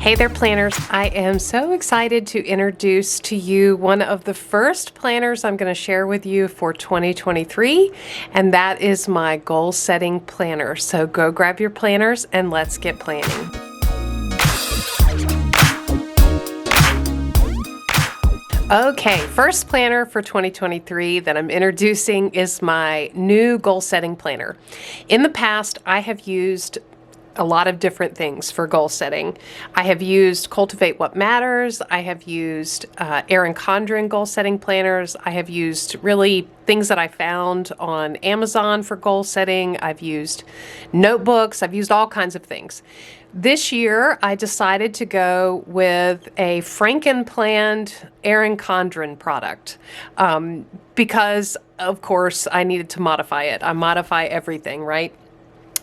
Hey there, planners. I am so excited to introduce to you one of the first planners I'm going to share with you for 2023, and that is my goal setting planner. So go grab your planners and let's get planning. Okay, first planner for 2023 that I'm introducing is my new goal setting planner. In the past, I have used a lot of different things for goal setting. I have used Cultivate What Matters. I have used Erin Condren goal setting planners. I have used really things that I found on Amazon for goal setting. I've used notebooks. I've used all kinds of things. This year, I decided to go with a franken-planned Erin Condren product because, of course, I needed to modify it. I modify everything, right?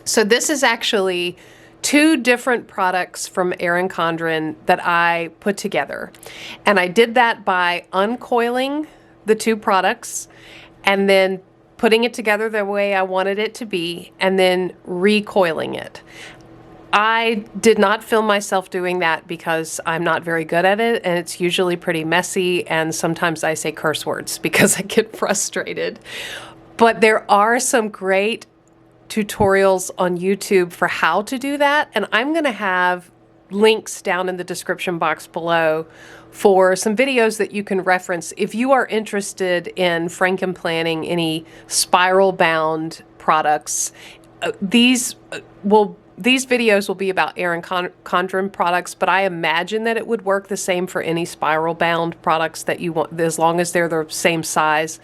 So this is actually two different products from Erin Condren that I put together. And I did that by uncoiling the two products and then putting it together the way I wanted it to be and then recoiling it. I did not film myself doing that because I'm not very good at it, and it's usually pretty messy, and sometimes I say curse words because I get frustrated. But there are some great tutorials on YouTube for how to do that, and I'm going to have links down in the description box below for some videos that you can reference if you are interested in franken-planning any spiral bound products. These videos will be about Erin Condren products, but I imagine that it would work the same for any spiral bound products that you want, as long as they're the same size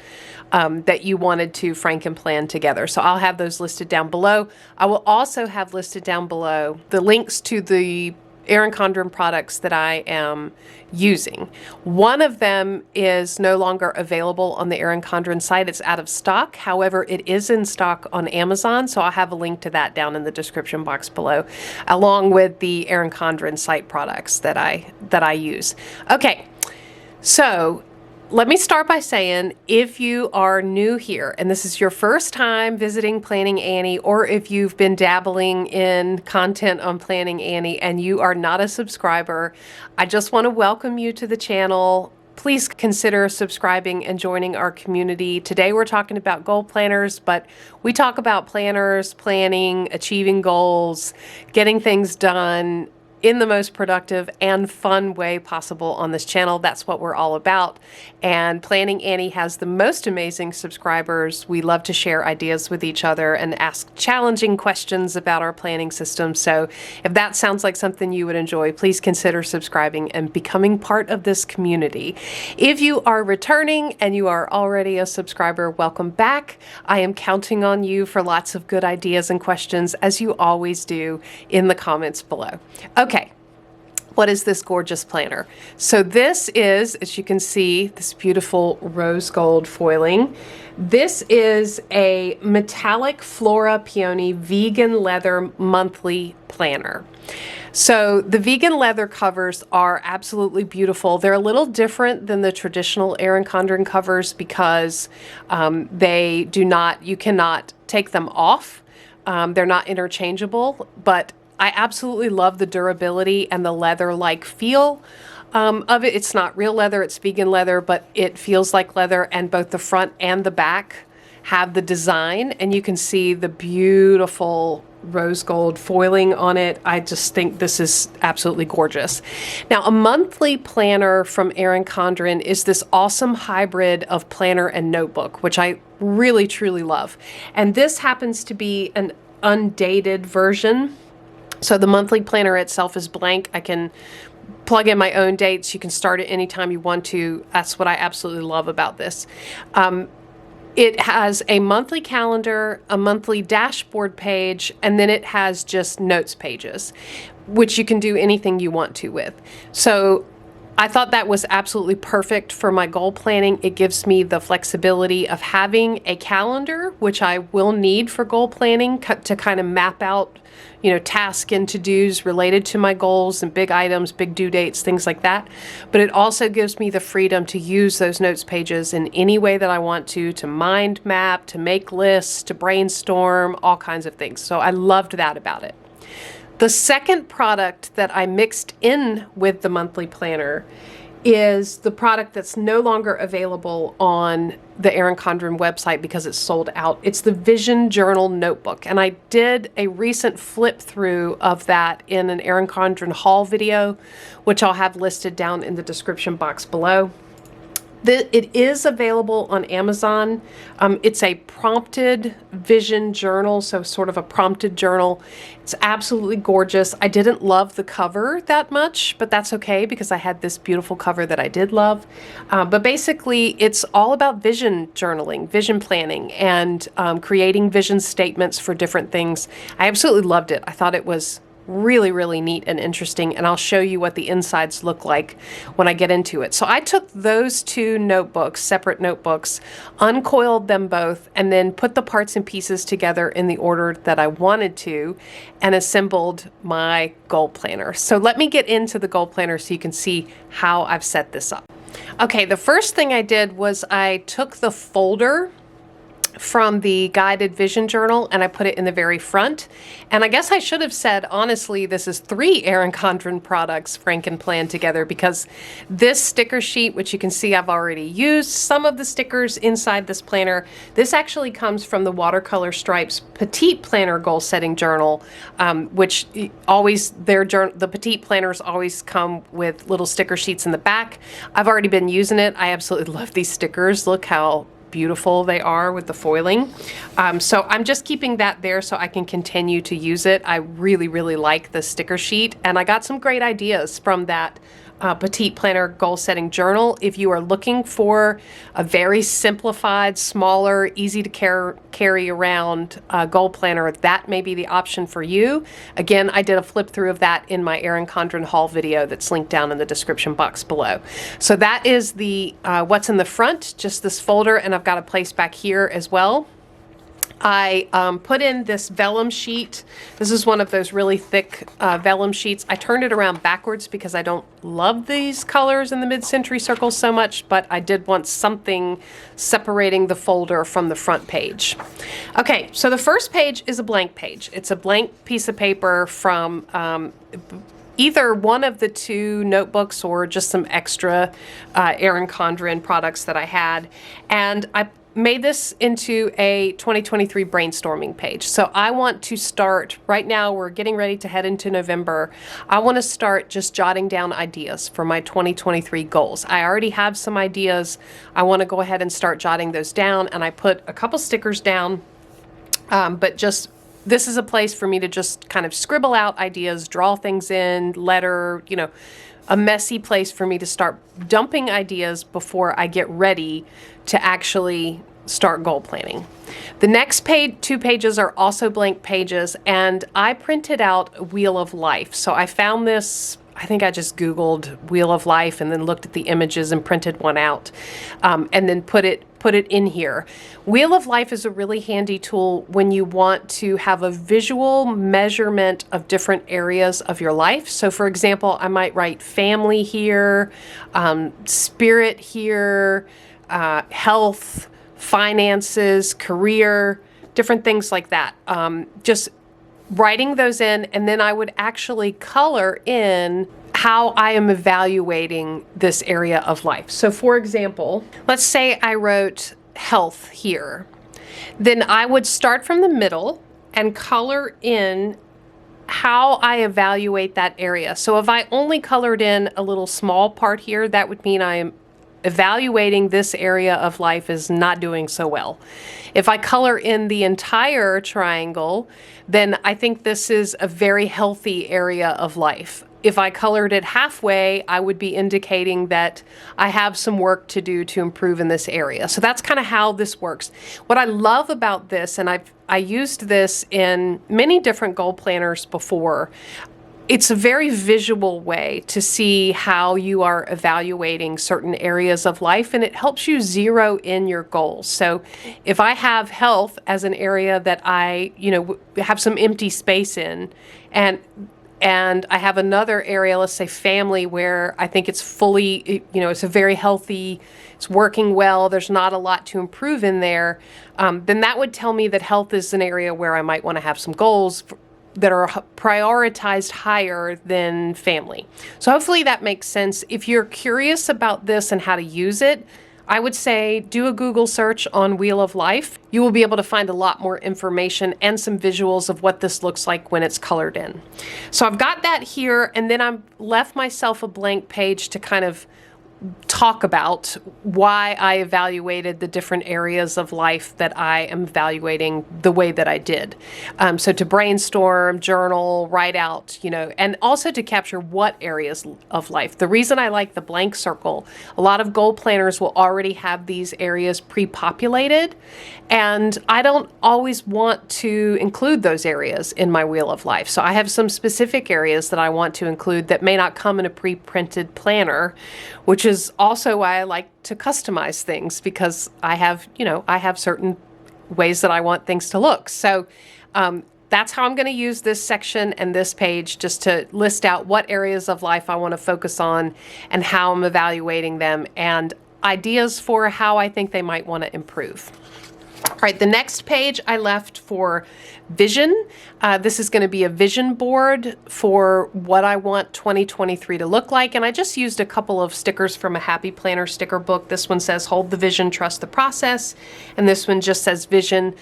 that you wanted to franken-plan together. So I'll have those listed down below. I will also have listed down below the links to the Erin Condren products that I am using. One of them is no longer available on the Erin Condren site. It's out of stock. However, it is in stock on Amazon, so I'll have a link to that down in the description box below, along with the Erin Condren site products that I use. Okay, so let me start by saying, if you are new here and this is your first time visiting Planning Annie, or if you've been dabbling in content on Planning Annie and you are not a subscriber, I just want to welcome you to the channel. Please consider subscribing and joining our community. Today we're talking about goal planners, but we talk about planners, planning, achieving goals, getting things done in the most productive and fun way possible on this channel. That's what we're all about. And Planning Annie has the most amazing subscribers. We love to share ideas with each other and ask challenging questions about our planning system. So if that sounds like something you would enjoy, please consider subscribing and becoming part of this community. If you are returning and you are already a subscriber, welcome back. I am counting on you for lots of good ideas and questions, as you always do, in the comments below. Okay, what is this gorgeous planner? So this is, as you can see, this beautiful rose gold foiling. This is a metallic Flora Peony vegan leather monthly planner. So the vegan leather covers are absolutely beautiful. They're a little different than the traditional Erin Condren covers because you cannot take them off. They're not interchangeable, but I absolutely love the durability and the leather-like feel of it. It's not real leather, it's vegan leather, but it feels like leather, and both the front and the back have the design, and you can see the beautiful rose gold foiling on it. I just think this is absolutely gorgeous. Now, a monthly planner from Erin Condren is this awesome hybrid of planner and notebook, which I really, truly love. And this happens to be an undated version. So the monthly planner itself is blank. I can plug in my own dates. You can start it anytime you want to. That's what I absolutely love about this. It has a monthly calendar, a monthly dashboard page, and then it has just notes pages, which you can do anything you want to with. So I thought that was absolutely perfect for my goal planning. It gives me the flexibility of having a calendar, which I will need for goal planning to kind of map out, tasks and to-dos related to my goals and big items, big due dates, things like that. But it also gives me the freedom to use those notes pages in any way that I want to mind map, to make lists, to brainstorm, all kinds of things. So I loved that about it. The second product that I mixed in with the monthly planner is the product that's no longer available on the Erin Condren website because it's sold out. It's the Vision Journal Notebook. And I did a recent flip through of that in an Erin Condren haul video, which I'll have listed down in the description box below. It is available on Amazon. It's a prompted vision journal, so sort of a prompted journal. It's absolutely gorgeous. I didn't love the cover that much, but that's okay because I had this beautiful cover that I did love. But basically, it's all about vision journaling, vision planning, and creating vision statements for different things. I absolutely loved it. I thought it was really, really neat and interesting, and I'll show you what the insides look like when I get into it. So I took those two notebooks, separate notebooks, uncoiled them both, and then put the parts and pieces together in the order that I wanted to, and assembled my goal planner. So let me get into the goal planner so you can see how I've set this up. Okay, the first thing I did was I took the folder from the guided vision journal and I put it in the very front. And I guess I should have said, honestly, this is 3 Erin Condren products franken-planned together, because this sticker sheet, which you can see I've already used some of the stickers inside this planner, this actually comes from the Watercolor Stripes Petite Planner Goal Setting Journal, which always, the Petite Planners always come with little sticker sheets in the back. I've already been using it. I absolutely love these stickers. Look how beautiful they are with the foiling. So I'm just keeping that there so I can continue to use it. I really, really like the sticker sheet, and I got some great ideas from that Petite Planner Goal Setting Journal. If you are looking for a very simplified, smaller, easy to carry around goal planner, that may be the option for you. Again, I did a flip through of that in my Erin Condren haul video that's linked down in the description box below. So that is the what's in the front, just this folder, and I've got a place back here as well. I put in this vellum sheet. This is one of those really thick vellum sheets. I turned it around backwards because I don't love these colors in the mid-century circles so much, but I did want something separating the folder from the front page. Okay, so the first page is a blank page. It's a blank piece of paper from either one of the 2 notebooks or just some extra Erin Condren products that I had. And I made this into a 2023 brainstorming page. So I want to start, right now we're getting ready to head into November. I want to start just jotting down ideas for my 2023 goals. I already have some ideas. I want to go ahead and start jotting those down, and I put a couple stickers down, but just this is a place for me to just kind of scribble out ideas, draw things in, letter, you know, a messy place for me to start dumping ideas before I get ready to actually start goal planning. The next 2 pages are also blank pages, and I printed out a Wheel of Life. So I found this, I think I just Googled Wheel of Life and then looked at the images and printed one out, and then put it in here. Wheel of Life is a really handy tool when you want to have a visual measurement of different areas of your life. So for example, I might write family here, spirit here, health, finances, career, different things like that. Just writing those in, and then I would actually color in how I am evaluating this area of life. So for example, let's say I wrote health here. Then I would start from the middle and color in how I evaluate that area. So if I only colored in a little small part here, that would mean I am evaluating this area of life is not doing so well. If I color in the entire triangle, then I think this is a very healthy area of life. If I colored it halfway, I would be indicating that I have some work to do to improve in this area. So that's kind of how this works. What I love about this, and I used this in many different goal planners before, it's a very visual way to see how you are evaluating certain areas of life, and it helps you zero in your goals. So if I have health as an area that I, have some empty space in, and I have another area, let's say family, where I think it's fully, it's a very healthy, it's working well, there's not a lot to improve in there, then that would tell me that health is an area where I might want to have some goals that are prioritized higher than family. So hopefully that makes sense. If you're curious about this and how to use it, I would say do a Google search on Wheel of Life. You will be able to find a lot more information and some visuals of what this looks like when it's colored in. So I've got that here, and then I've left myself a blank page to kind of talk about why I evaluated the different areas of life that I am evaluating the way that I did. So to brainstorm, journal, write out, and also to capture what areas of life. The reason I like the blank circle, a lot of goal planners will already have these areas pre-populated, and I don't always want to include those areas in my Wheel of Life. So I have some specific areas that I want to include that may not come in a pre-printed planner, which is also why I like to customize things, because I have certain ways that I want things to look. So that's how I'm going to use this section and this page, just to list out what areas of life I want to focus on and how I'm evaluating them, and ideas for how I think they might want to improve. All right, the next page I left for vision. This is going to be a vision board for what I want 2023 to look like. And I just used a couple of stickers from a Happy Planner sticker book. This one says, hold the vision, trust the process. And this one just says vision.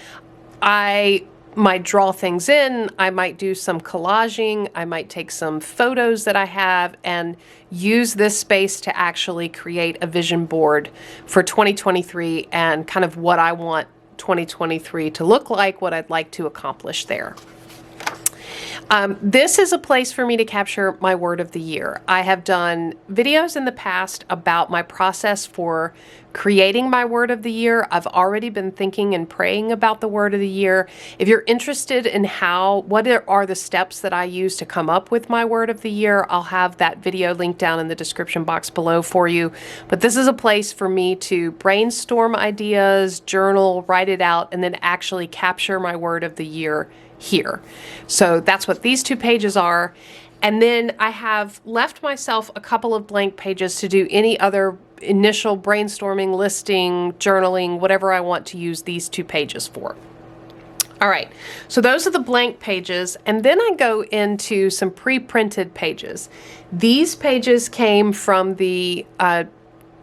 I might draw things in. I might do some collaging. I might take some photos that I have and use this space to actually create a vision board for 2023 and kind of what I want 2023 to look like, what I'd like to accomplish there. This is a place for me to capture my word of the year. I have done videos in the past about my process for creating my word of the year. I've already been thinking and praying about the word of the year. If you're interested in what are the steps that I use to come up with my word of the year, I'll have that video linked down in the description box below for you. But this is a place for me to brainstorm ideas, journal, write it out, and then actually capture my word of the year here. So that's what these two pages are. And then I have left myself a couple of blank pages to do any other initial brainstorming, listing, journaling, whatever I want to use these two pages for. All right, so those are the blank pages, and then I go into some pre-printed pages. These pages came from the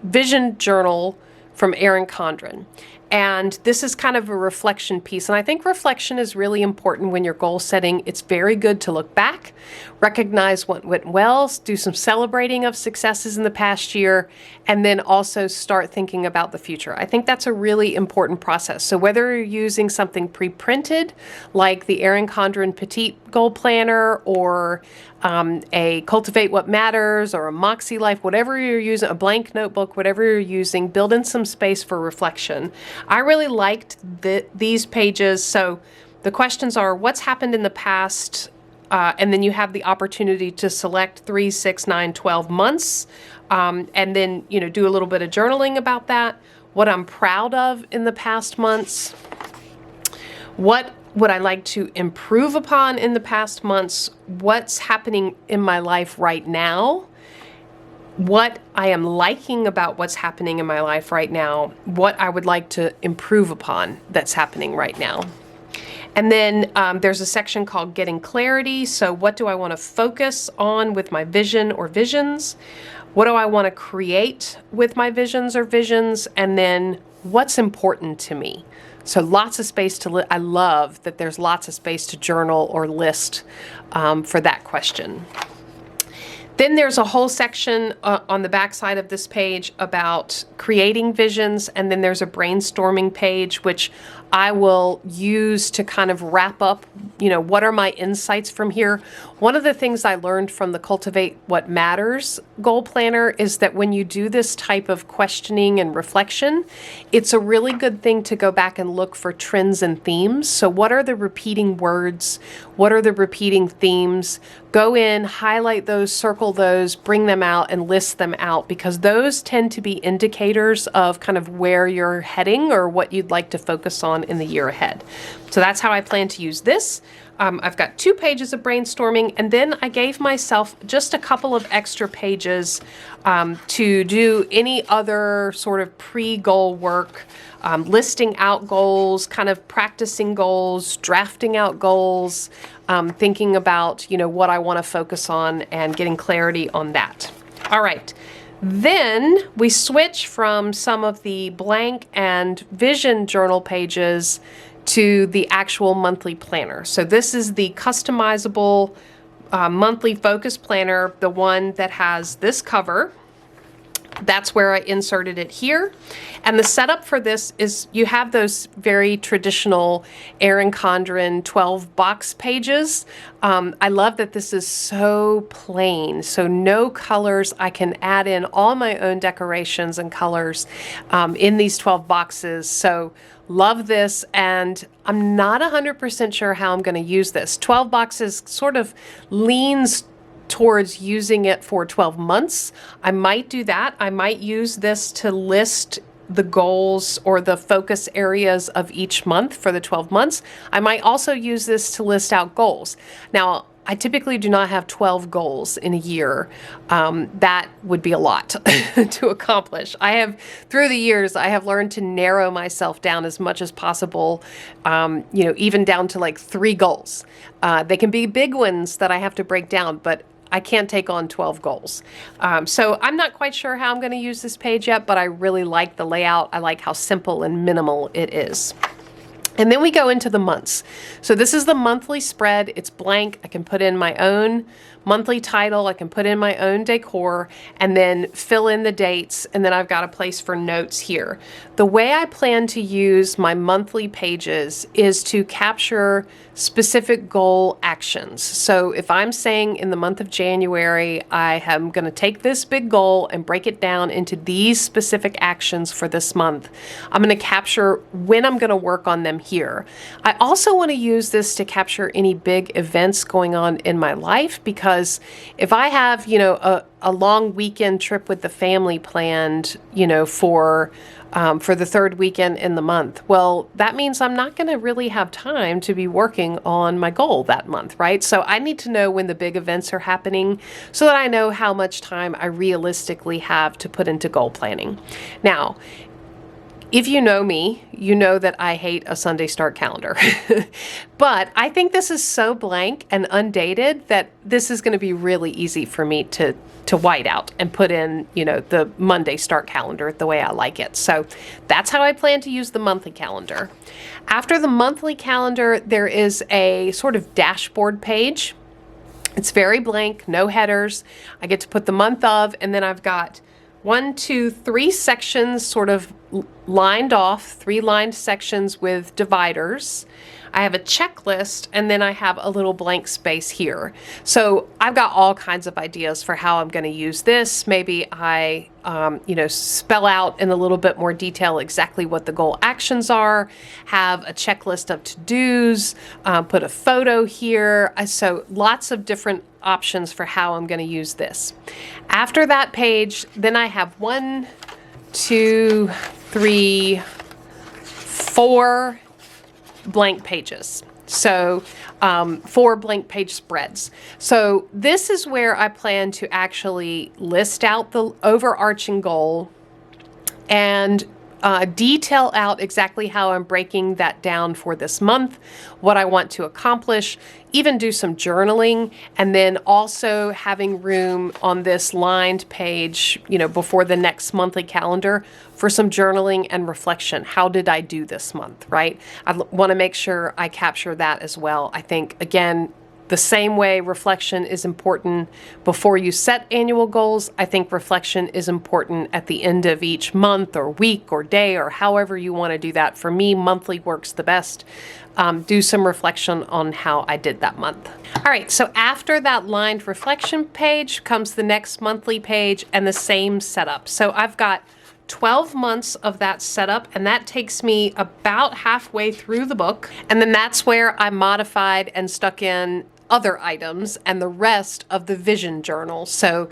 Vision Journal from Erin Condren. And this is kind of a reflection piece. And I think reflection is really important when you're goal setting. It's very good to look back, recognize what went well, do some celebrating of successes in the past year, and then also start thinking about the future. I think that's a really important process. So whether you're using something pre-printed, like the Erin Condren Petite Goal Planner, or a Cultivate What Matters, or a Moxie Life, whatever you're using, a blank notebook, whatever you're using, build in some space for reflection. I really liked these pages. So the questions are, what's happened in the past? And then you have the opportunity to select 3, 6, 9, 12 months. And then, do a little bit of journaling about that. What I'm proud of in the past months. What would I like to improve upon in the past months? What's happening in my life right now? What I am liking about what's happening in my life right now, what I would like to improve upon that's happening right now. And then there's a section called Getting Clarity. So what do I want to focus on with my vision or visions? What do I want to create with my visions or visions? And then what's important to me? So lots of space to I love that there's lots of space to journal or list for that question. Then there's a whole section on the back side of this page about creating visions, and then there's a brainstorming page, which I will use to kind of wrap up, what are my insights from here. One of the things I learned from the Cultivate What Matters Goal Planner is that when you do this type of questioning and reflection, it's a really good thing to go back and look for trends and themes. So what are the repeating words? What are the repeating themes? Go in, highlight those, circle those, bring them out, and list them out, because those tend to be indicators of kind of where you're heading or what you'd like to focus on on in the year ahead. So that's how I plan to use this. I've got 2 pages of brainstorming, and then I gave myself just a couple of extra pages to do any other sort of pre-goal work, listing out goals, kind of practicing goals, drafting out goals, thinking about, you know, what I want to focus on and getting clarity on that. All right. Then we switch from some of the blank and vision journal pages to the actual monthly planner. So this is the customizable monthly focus planner, the one that has this cover. That's where I inserted it here. And the setup for this is you have those very traditional Erin Condren 12 box pages. I love that this is so plain, so no colors. I can add in all my own decorations and colors in these 12 boxes. So love this, and I'm not 100% sure how I'm going to use this. 12 boxes sort of leans towards using it for 12 months. I might do that. I might use this to list the goals or the focus areas of each month for the 12 months. I might also use this to list out goals. Now, I typically do not have 12 goals in a year. That would be a lot to accomplish. Through the years, I have learned to narrow myself down as much as possible, you know, even down to like 3 goals. They can be big ones that I have to break down, but I can't take on 12 goals. So I'm not quite sure how I'm going to use this page yet, but I really like the layout. I like how simple and minimal it is. And then we go into the months. So this is the monthly spread. It's blank. I can put in my own monthly title. I can put in my own decor and then fill in the dates. And then I've got a place for notes here. The way I plan to use my monthly pages is to capture specific goal actions. So if I'm saying in the month of January, I am going to take this big goal and break it down into these specific actions for this month, I'm going to capture when I'm going to work on them here. I also want to use this to capture any big events going on in my life, because if I have, you know, a long weekend trip with the family planned, you know, for the 3rd weekend in the month, well, that means I'm not going to really have time to be working on my goal that month, right? So I need to know when the big events are happening so that I know how much time I realistically have to put into goal planning. Now, if you know me, you know that I hate a Sunday start calendar. But I think this is so blank and undated that this is going to be really easy for me to white out and put in, you know, the Monday start calendar the way I like it. So that's how I plan to use the monthly calendar. After the monthly calendar, there is a sort of dashboard page. It's very blank, no headers. I get to put the month of, and then I've got 1, 2, 3 sections sort of lined off, 3 lined sections with dividers. I have a checklist, and then I have a little blank space here. So I've got all kinds of ideas for how I'm going to use this. Maybe I, you know, spell out in a little bit more detail exactly what the goal actions are, have a checklist of to-dos, put a photo here. So lots of different options for how I'm going to use this. After that page, then I have 1, 2, 3, 4 blank pages. So 4 blank page spreads. So this is where I plan to actually list out the overarching goal and detail out exactly how I'm breaking that down for this month, what I want to accomplish, even do some journaling, and then also having room on this lined page, you know, before the next monthly calendar for some journaling and reflection. How did I do this month, right? I want to make sure I capture that as well. I think, again, the same way reflection is important before you set annual goals, I think reflection is important at the end of each month or week or day or however you want to do that. For me, monthly works the best. Do some reflection on how I did that month. All right, so after that lined reflection page comes the next monthly page and the same setup. So I've got 12 months of that setup, and that takes me about halfway through the book. And then that's where I modified and stuck in other items and the rest of the vision journal. So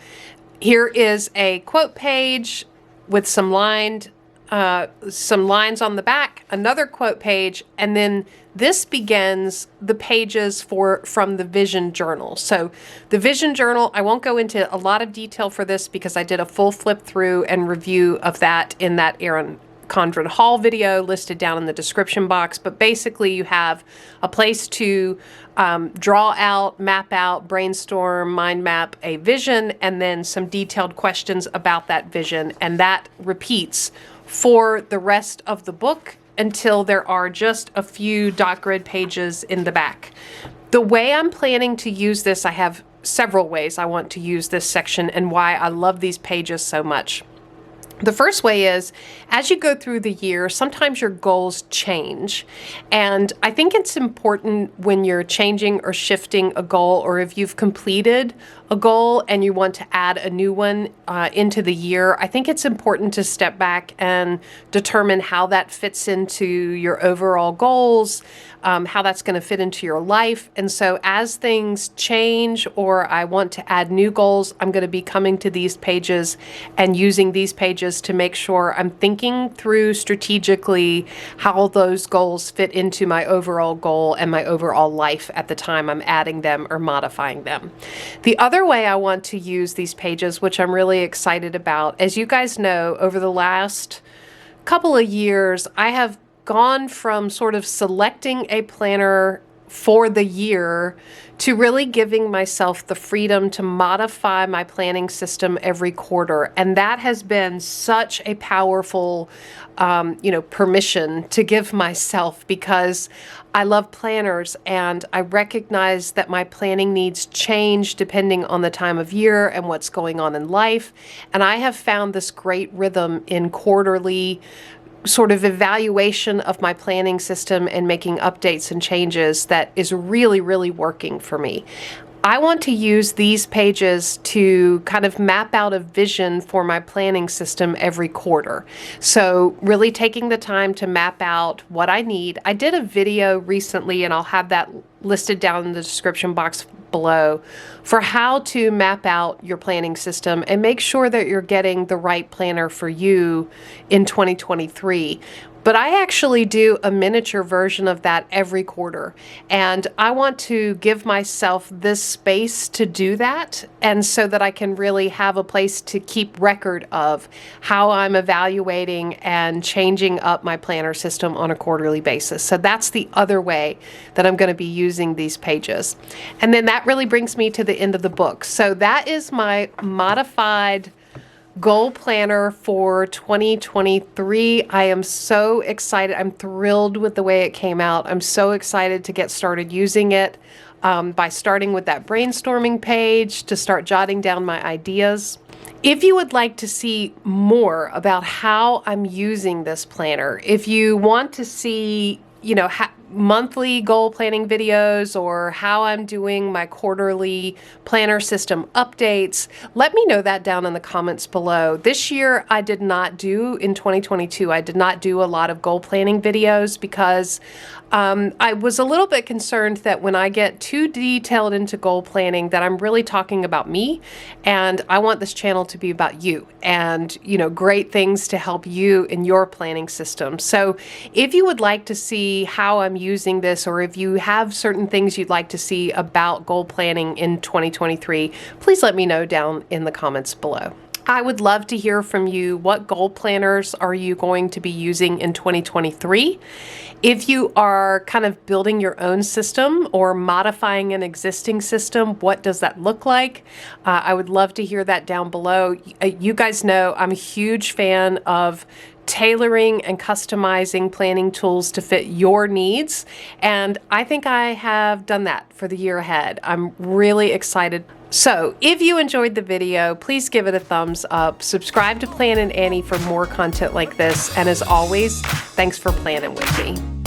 here is a quote page with some lined some lines on the back, another quote page, and then this begins the pages from the vision journal. So the vision journal, I won't go into a lot of detail for this because I did a full flip through and review of that in that Erin Condren haul video listed down in the description box. But basically you have a place to draw out, map out, brainstorm, mind map a vision, and then some detailed questions about that vision. And that repeats for the rest of the book until there are just a few dot grid pages in the back. The way I'm planning to use this, I have several ways I want to use this section and why I love these pages so much. The first way is, as you go through the year, sometimes your goals change. And I think it's important when you're changing or shifting a goal, or if you've completed a goal and you want to add a new one into the year, I think it's important to step back and determine how that fits into your overall goals, how that's going to fit into your life. And so as things change or I want to add new goals, I'm going to be coming to these pages and using these pages to make sure I'm thinking through strategically how those goals fit into my overall goal and my overall life at the time I'm adding them or modifying them. The other way I want to use these pages, which I'm really excited about, as you guys know, over the last couple of years, I have gone from sort of selecting a planner for the year to really giving myself the freedom to modify my planning system every quarter. And that has been such a powerful, permission to give myself, because I love planners and I recognize that my planning needs change depending on the time of year and what's going on in life. And I have found this great rhythm in quarterly sort of evaluation of my planning system and making updates and changes that is really, really working for me. I want to use these pages to kind of map out a vision for my planning system every quarter. So really taking the time to map out what I need. I did a video recently, and I'll have that listed down in the description box below, for how to map out your planning system and make sure that you're getting the right planner for you in 2023. But I actually do a miniature version of that every quarter. And I want to give myself this space to do that, and so that I can really have a place to keep record of how I'm evaluating and changing up my planner system on a quarterly basis. So that's the other way that I'm going to be using these pages. And then that really brings me to the end of the book. So that is my modified goal planner for 2023. I am so excited. I'm thrilled with the way it came out. I'm so excited to get started using it by starting with that brainstorming page to start jotting down my ideas. If you would like to see more about how I'm using this planner, if you want to see, monthly goal planning videos or how I'm doing my quarterly planner system updates, let me know that down in the comments below. This year I did not do, in 2022, I did not do a lot of goal planning videos because I was a little bit concerned that when I get too detailed into goal planning that I'm really talking about me, and I want this channel to be about you and, great things to help you in your planning system. So if you would like to see how I'm using this, or if you have certain things you'd like to see about goal planning in 2023, please let me know down in the comments below. I would love to hear from you. What goal planners are you going to be using in 2023? If you are kind of building your own system or modifying an existing system, what does that look like? I would love to hear that down below. You guys know I'm a huge fan of tailoring and customizing planning tools to fit your needs, and I think I have done that for the year ahead. I'm really excited. So if you enjoyed the video, please give it a thumbs up, subscribe to Plannin' Annie for more content like this, and as always, thanks for planning with me.